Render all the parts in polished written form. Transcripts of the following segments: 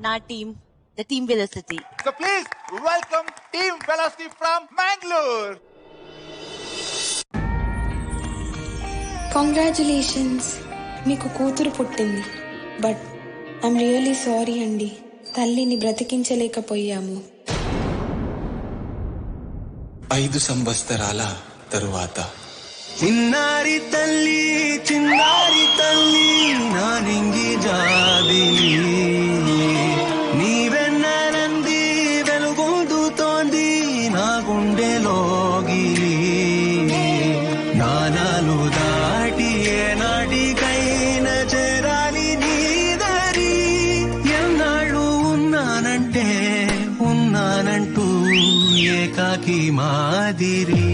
నా team, the team Velocity. So please welcome Team Velocity from Mangalore. Congratulations, మీకు కూతురు పుట్టింది. బట్ ఐఎమ్ రియల్లీ సారీ అండి, తల్లిని బ్రతికించలేకపోయాము. 5 సంవత్సరాల తరువాత చిన్నారి తల్లి నానింగి జాబి నీవెన్నరంది వెలుగొందుతోంది నా గుండెలోగి నానాలు దాటి ఏనాటికైన చేరాలి నీ దారి. ఎన్నాళ్ళు ఉన్నానంటూ ఏకాకి మాదిరి.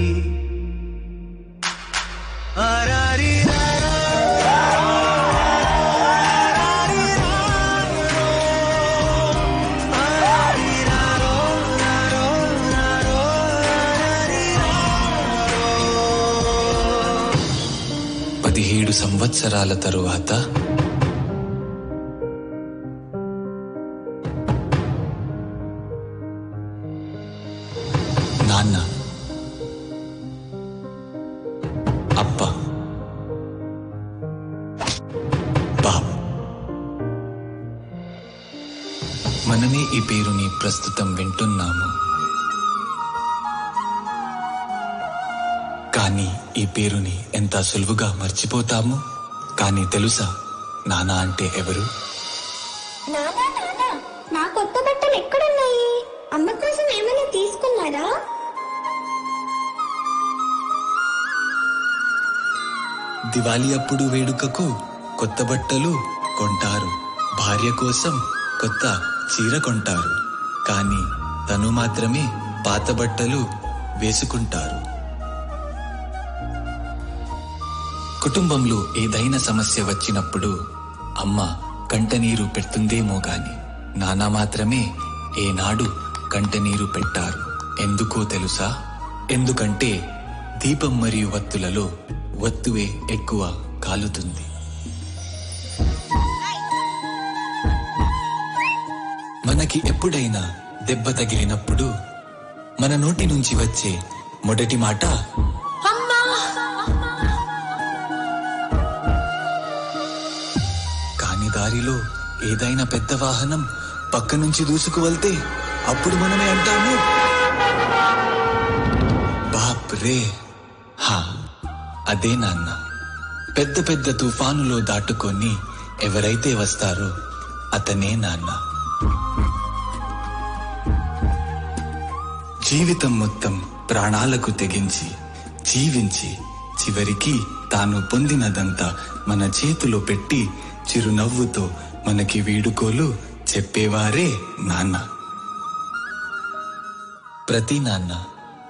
పదిహేడు సంవత్సరాల తరువాత నాన్న, అప్ప, బాబు. మనమే ఈ పేరుని ప్రస్తుతం వింటున్నాము. కానీ ఈ పేరుని ఎంత సులువుగా మర్చిపోతాము. కానీ తెలుసా నాన్న అంటే ఎవరు? నానా, నా కొత్త బట్టలు ఎక్కడున్నాయి? అమ్మ కోసం ఏమైనా తీసుకున్నారా? దివాళీ అప్పుడు వేడుకకు కొత్త బట్టలు కొంటారు, భార్య కోసం కొత్త చీర కొంటారు. కానీ తను మాత్రమే పాత బట్టలు వేసుకుంటారు. కుటుంబంలో ఏదైనా సమస్య వచ్చినప్పుడు అమ్మ కంటనీరు పెడుతుందేమో గాని నాన్న మాత్రమే ఏనాడు కంటనీరు పెట్టారు. ఎందుకో తెలుసా? ఎందుకంటే దీపం మరియు వత్తులలో వత్తువే ఎక్కువ కాలుతుంది. మనకి ఎప్పుడైనా దెబ్బ తగిలినప్పుడు మన నోటి నుంచి వచ్చే మొదటి మాట కాని దారిలో ఏదైనా పెద్ద వాహనం పక్క నుంచి దూసుకు వెళ్తే అప్పుడు మనమే అంటాము బాప్ రే. హా, అదే నాన్న. పెద్ద పెద్ద తుఫానులో దాటుకొని ఎవరైతే వస్తారో అతనే నాన్న. జీవితం మొత్తం ప్రాణాలకు తెగించి జీవించి చివరికి తాను పొందినదంతా మన చేతిలో పెట్టి చిరునవ్వుతో మనకి వీడుకోలు చెప్పేవారే నాన్న. ప్రతి నాన్న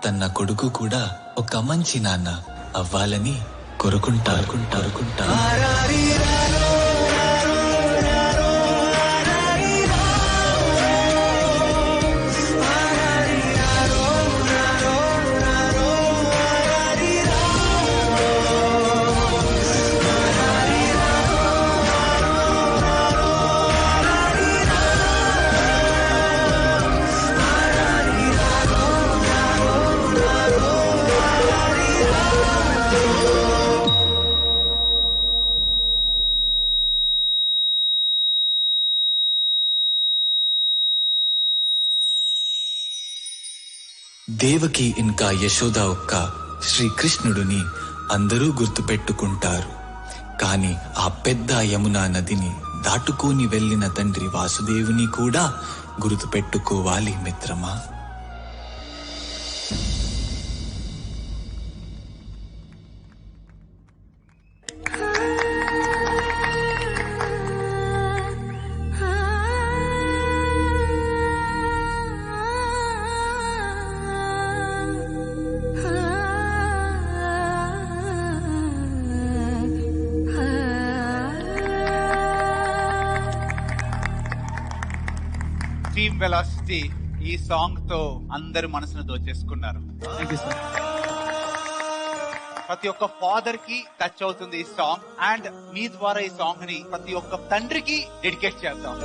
తన కొడుకు కూడా ఒక మంచి నాన్న అవ్వాలని కోరుకుంటారు. దేవకి ఇంకా యశోద ఒక్క శ్రీకృష్ణుడిని అందరూ గుర్తుపెట్టుకుంటారు. కాని ఆ పెద్ద యమునా నదిని దాటుకొని వెళ్లిన తండ్రి వాసుదేవుని కూడా గుర్తుపెట్టుకోవాలి మిత్రమా. టీమ్ వెలాసిటీ ఈ సాంగ్ తో అందరి మనసును దోచేసుకున్నారు. ప్రతి ఒక్క ఫాదర్ కి టచ్ అవుతుంది ఈ సాంగ్. అండ్ మీ ద్వారా ఈ సాంగ్ ని ప్రతి ఒక్క తండ్రికి డెడికేట్ చేద్దాం.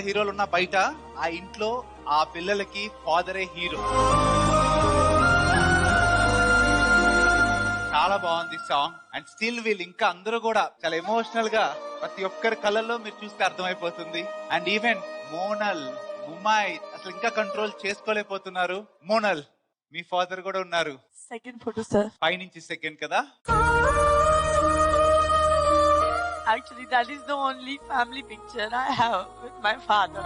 హీరోలు ఉన్నా బయట ఆ ఇంట్లో ఆ పిల్లలకి ఫాదరే హీరో. చాలా బాగుంది సాంగ్. అండ్ స్టిల్ వీళ్ళు ఇంకా అందరూ కూడా చాలా ఎమోషనల్ గా ప్రతి ఒక్కరి కళ్ళల్లో మీరు చూస్తే అర్థమైపోతుంది. అండ్ ఈవెన్ మోనల్, ముమ్మాయి అసలు ఇంకా కంట్రోల్ చేసుకోలేకపోతున్నారు. మోనల్, మీ ఫాదర్ కూడా ఉన్నారు. Second photo, sir. పైనుంచి సెకండ్ కదా. Actually, that is the only family picture I have with my father.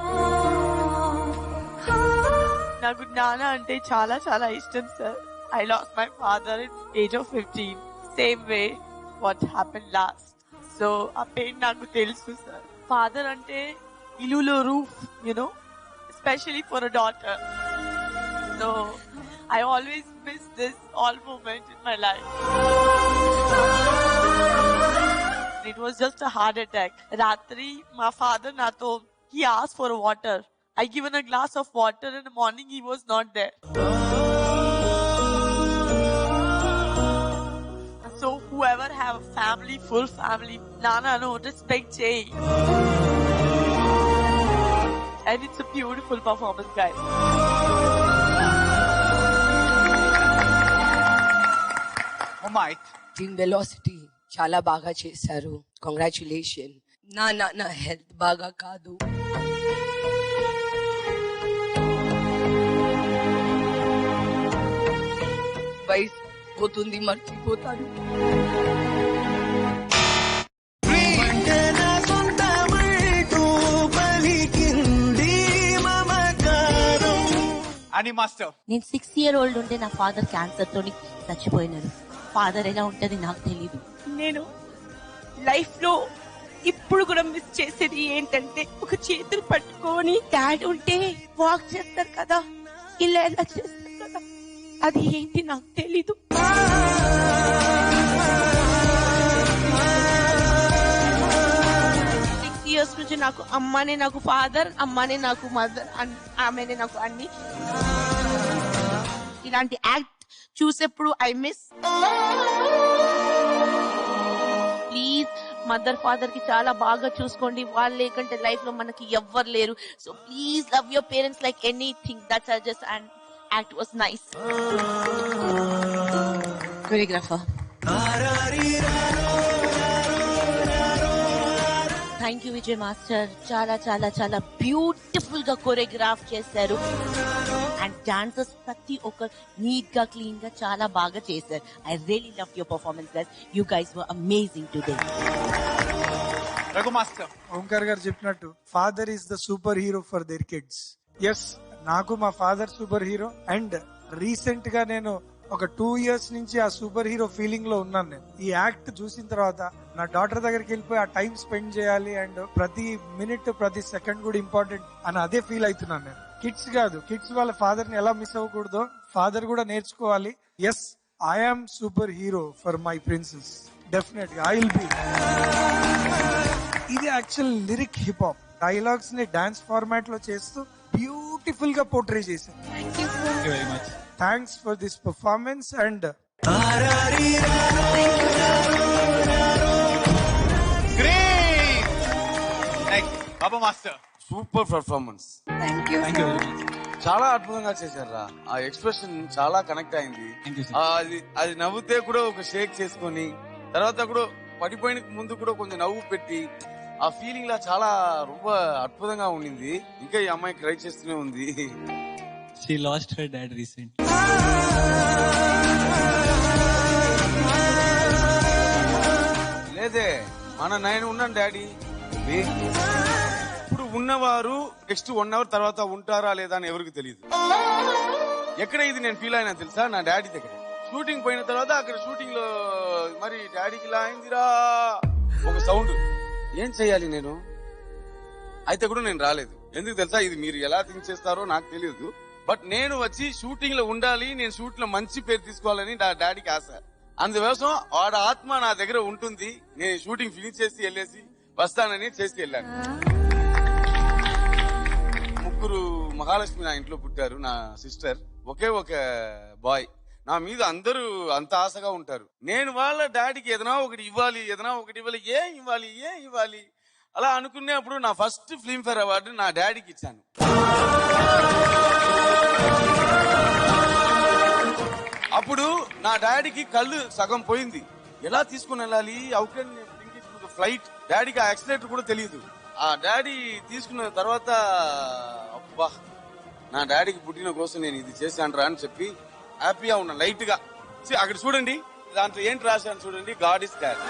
నాకు నాన్న అంటే చాలా చాలా ఇష్టం, sir. I lost my father at age of 15. Same way what happened last. So, ఆ పెయిన్ నాకు తెలుసు, సార్. ఫాదర్ అంటే ఇల్లులో roof, especially for a daughter. So, I always miss this all moment in my life. It was just a heart attack. Ratri, my father nato, he asked for water. I given a glass of water in the morning, he was not there. So whoever have a family, full family, Nana, no, respect Jay. And it's a beautiful performance, guys. ముమ్మాయి, team Velocity చాలా బాగా చేశారు. Congratulation. నా health బాగా కాదు. వయసు పోతుంది, మర్చిపోతాను. అని మాస్టర్. నేను 6-year-old ఉంటే నా ఫాదర్ క్యాన్సర్ తోని చచ్చిపోయినాడు. ఫాదర్ ఎలా ఉంటది నాకు తెలీదు. నేను లైఫ్ లో ఇప్పుడు కూడా మిస్ చేసేది ఏంటంటే, ఒక చేతులు పట్టుకొని డాడ్ ఉంటే వాక్ చేస్తారు కదా, ఇలా ఎలా చేస్తారు కదా, అది ఏంటి నాకు తెలీదు. 6 years నుంచి నాకు అమ్మనే నాకు ఫాదర్, అమ్మనే నాకు మదర్, ఆమెనే నాకు అన్ని. ఇలాంటి యాక్ట్ చూసేప్పుడు I miss. Please mother father కి చాలా బాగా చూసుకోండి. వాళ్ళు లేకంటే లైఫ్ లో మనకి ఎవ్వరు లేరు. So please love your parents like anything. That's I just and act was nice. Choreographer, thank you Vijay master. చాలా చాలా చాలా బ్యూటిఫుల్ గా కొరియోగ్రాఫ్ చేశారు. అండ్ డాన్సర్స్ ప్రతి ఒక్కరు నీట్ గా క్లీన్ గా చాలా బాగా చేశారు. I really love your performance guys. You guys were amazing today. Raghu master, Omkar garu చెప్పినట్టు father is the super hero for their kids. Yes, నాకు మా father super hero. And recent గా నేను ఒక 2 years నుంచి ఆ సూపర్ హీరో ఫీలింగ్ లో ఉన్నాను. నేను ఈ యాక్ట్ చూసిన తర్వాత నా డాటర్ దగ్గరికి వెళ్ళిపోయి ఆ టైం స్పెండ్ చేయాలి, అండ్ ప్రతి మినిట్ ప్రతి సెకండ్ కూడా ఇంపార్టెంట్ అని అదే ఫీల్ అవుతున్నాను నేను. కిడ్స్ కాదు, కిడ్స్ వాళ్ళ ఫాదర్ ని ఎలా మిస్ అవ్వకూడదో ఫాదర్ కూడా నేర్చుకోవాలి. Yes, I am super hero for my princess. Definite గా ఐ విల్ బి. ఇది actual lyric hip hop dialogues ని డాన్స్ ఫార్మాట్ లో చేస్తూ బ్యూటిఫుల్ గా పోర్ట్రే చేశారు. Thanks for this performance. And Baba master, super performance. చాలా అద్భుతంగా చేశారా. ఆ ఎక్స్ప్రెషన్ చాలా కనెక్ట్ అయింది. అది నవ్వుతే కూడా ఒక షేక్ చేసుకొని, తర్వాత కూడా పడిపోయిన ముందు కూడా కొంచెం నవ్వు పెట్టి, ఆ ఫీలింగ్ లా చాలా ரொம்ப అద్భుతంగా ఉండింది. ఇంకా ఈ అమ్మాయి క్రై చేస్తూనే ఉంది. She lost her dad recently. లేదే, మన 9 ఉన్నాను డాడీ. ఇప్పుడు ఉన్నవారు నెక్స్ట్ 1 hour తర్వాత ఉంటారా లేదా అని ఎవరికి తెలియదు. ఎక్కడ ఇది నేను ఫీల్ అయినా తెలుసా, నా డాడీ దగ్గర. షూటింగ్ పోయిన తర్వాత అక్కడ షూటింగ్ లో మరి డాడీకి ఇలా అయిందిరా ఒక సౌండ్. ఏం చెయ్యాలి నేను? అయితే కూడా నేను రాలేదు. ఎందుకు తెలుసా, ఇది మీరు ఎలా థింక్ చేస్తారో నాకు తెలియదు. బట్ నేను వచ్చి షూటింగ్ లో ఉండాలి, నేను షూట్ లో మంచి పేరు తీసుకోవాలని నా డాడీకి ఆశ. అందుకోసం వాడు ఆత్మ నా దగ్గర ఉంటుంది. నేను షూటింగ్ ఫినిష్ చేసి వెళ్ళేసి వస్తానని చేసి వెళ్ళాను. 3 మహాలక్ష్మి నా ఇంట్లో పుట్టారు, నా సిస్టర్, ఒకే ఒక బాయ్. నా మీద అందరూ అంత ఆశగా ఉంటారు. నేను వాళ్ళ డాడీకి ఏదైనా ఒకటి ఇవ్వాలి, ఏదైనా ఒకటి ఇవ్వాలి. ఏం ఇవ్వాలి అలా అనుకునేప్పుడు నా ఫస్ట్ ఫిల్మ్ఫేర్ అవార్డు నా డాడీకి ఇచ్చాను. అప్పుడు నా డాడీకి కళ్ళు సగం పోయింది. ఎలా తీసుకుని వెళ్ళాలి, how can bring it to the flight, డాడీకి ఆ యాక్సిలేటర్ కూడా తెలియదు. ఆ డాడీ తీసుకున్న తర్వాత అబ్బా నా డాడీకి పుట్టిన కోసం నేను ఇది చేశాను అని చెప్పి హ్యాపీగా ఉన్నా లైట్ గా. అక్కడ చూడండి, దాంట్లో ఏంటి రాశాను చూడండి, గాడ్ ఇస్ డాడ్.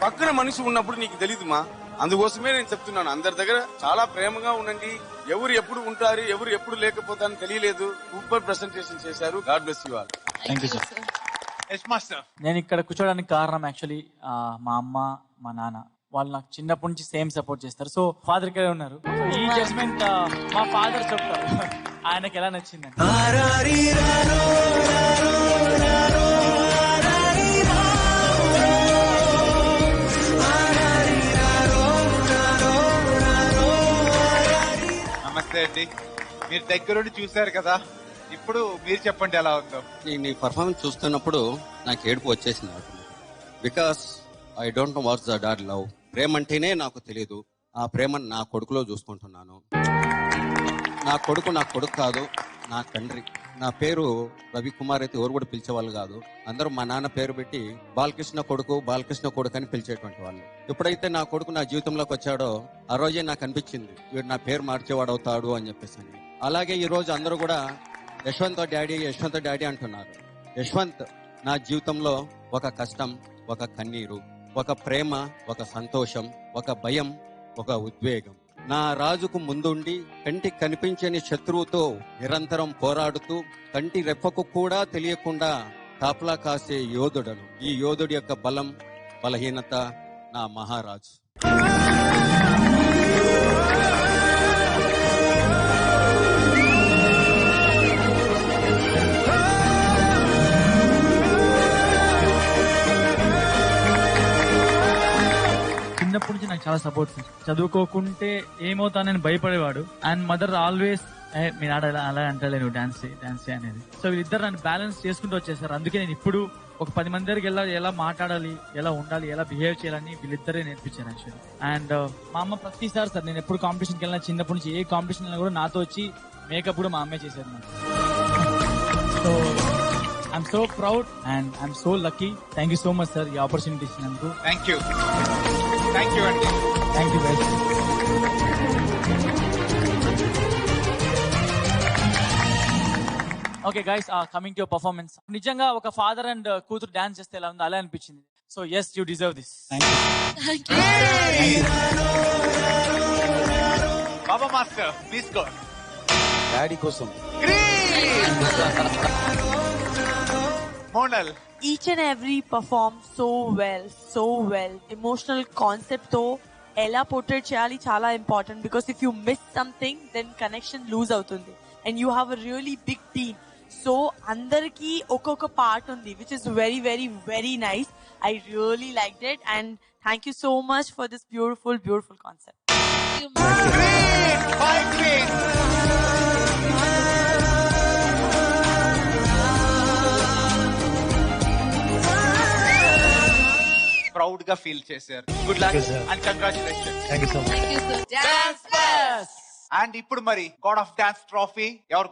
పక్కన మనిషి ఉన్నప్పుడు నీకు తెలీదు మా, అందుకోసమే నేను చెప్తున్నాను, అందరి దగ్గర చాలా ప్రేమగా ఉండండి. ఎవరు ఎప్పుడు ఉంటారు, ఎవరు ఎప్పుడు లేకపోతారని తెలియలేదు. సూపర్ ప్రెసెంటేషన్ చేశారు. God bless you all. Thank you sir. Yes master. నేను ఇక్కడ కూర్చోడానికి కారణం యాక్చువల్లీ మా అమ్మ మా నాన్న వాళ్ళు నాకు చిన్నప్పటి నుంచి సేమ్ సపోర్ట్ చేస్తారు. సో ఫాదర్ ఇక్కడే ఉన్నారు. సో ఈ జడ్జ్మెంట్ మా ఫాదర్ చెప్తారు ఆయనకి ఎలా నచ్చిందని. నమస్తే అండి. మీరు దగ్గరుండి చూశారు కదా, ఇప్పుడు మీరు చెప్పండి ఎలా ఉందో. నీ పర్ఫార్మెన్స్ చూస్తున్నప్పుడు నాకు ఏడుపు వచ్చేసింది. Because I don't know what's the dad love. ప్రేమ అంటేనే నాకు తెలియదు. ఆ ప్రేమను నా కొడుకులో చూసుకుంటున్నాను. నా కొడుకు కాదు, నా తండ్రి. నా పేరు రవికుమార్ అయితే ఎవరు కూడా పిలిచేవాళ్ళు కాదు. అందరూ మా నాన్న పేరు పెట్టి బాలకృష్ణ కొడుకు అని పిలిచేటువంటి వాళ్ళు. ఎప్పుడైతే నా కొడుకు నా జీవితంలోకి వచ్చాడో ఆ రోజే నాకు అనిపించింది వీడు నా పేరు మార్చేవాడు అవుతాడు అని చెప్పేసి. అలాగే ఈ రోజు అందరూ కూడా యశ్వంత్ డాడీ అంటున్నారు. యశ్వంత్ నా జీవితంలో ఒక కష్టం, ఒక కన్నీరు, ఒక ప్రేమ, ఒక సంతోషం, ఒక భయం, ఒక ఉద్వేగం. నా రాజుకు ముందుండి కంటికి కనిపించని శత్రువుతో నిరంతరం పోరాడుతూ కంటి రెప్పకు కూడా తెలియకుండా కాపలా కాసే యోధుడను. ఈ యోధుడి యొక్క బలం, బలహీనత నా మహారాజు. చిన్నప్పటి నుంచి నాకు చాలా సపోర్ట్. చదువుకోకుంటే ఏమవుతానని భయపడేవాడు. అండ్ మదర్ ఆల్వేస్ మీ నాడ అలా అంటలే నువ్వు డాన్స్ అనేది. సో వీళ్ళిద్దరు నన్ను బ్యాలెన్స్ చేసుకుంటూ వచ్చేసారు. అందుకే నేను ఇప్పుడు ఒక 10 మంది దగ్గరికి ఎలా మాట్లాడాలి, ఎలా ఉండాలి, ఎలా బిహేవ్ చేయాలని వీళ్ళిద్దరే నేర్పించాను యాక్చువల్లీ. అండ్ మా అమ్మ ప్రతిసారి సార్ నేను ఎప్పుడు కాంపిటీషన్కి వెళ్ళినా, చిన్నప్పటి నుంచి ఏ కాంపిటీషన్ వెళ్ళినా కూడా నాతో వచ్చి మేకప్ కూడా మా అమ్మే చేశారు నాకు. So I'm so proud and I'm so lucky. Thank you so much sir ఈ ఆపర్చునిటీ ఇచ్చినందుకు. థ్యాంక్ యూ అండి. Thank you guys. Okay guys, coming to your performance. నిజంగా ఒక ఫాదర్ అండ్ కూతురు డాన్స్ చేస్తే ఎలా ఉందో అలా అనిపించింది. So yes, you deserve this. Baba master మీ స్కోర్. డాడీ కోసం. Monal. Each and every perform so well. Emotional concept to ela portray cheyali chala important, because if you miss something then connection lose avutundi, and you have a really big team. So andarki okoka part undi, which is very nice. I really liked it, and thank you so much for this beautiful concept. Great. Proud గా feel చేశారు. Good luck and congratulations. Thank you so much. And ఇప్పుడు మరి God of dance trophy ఎవరు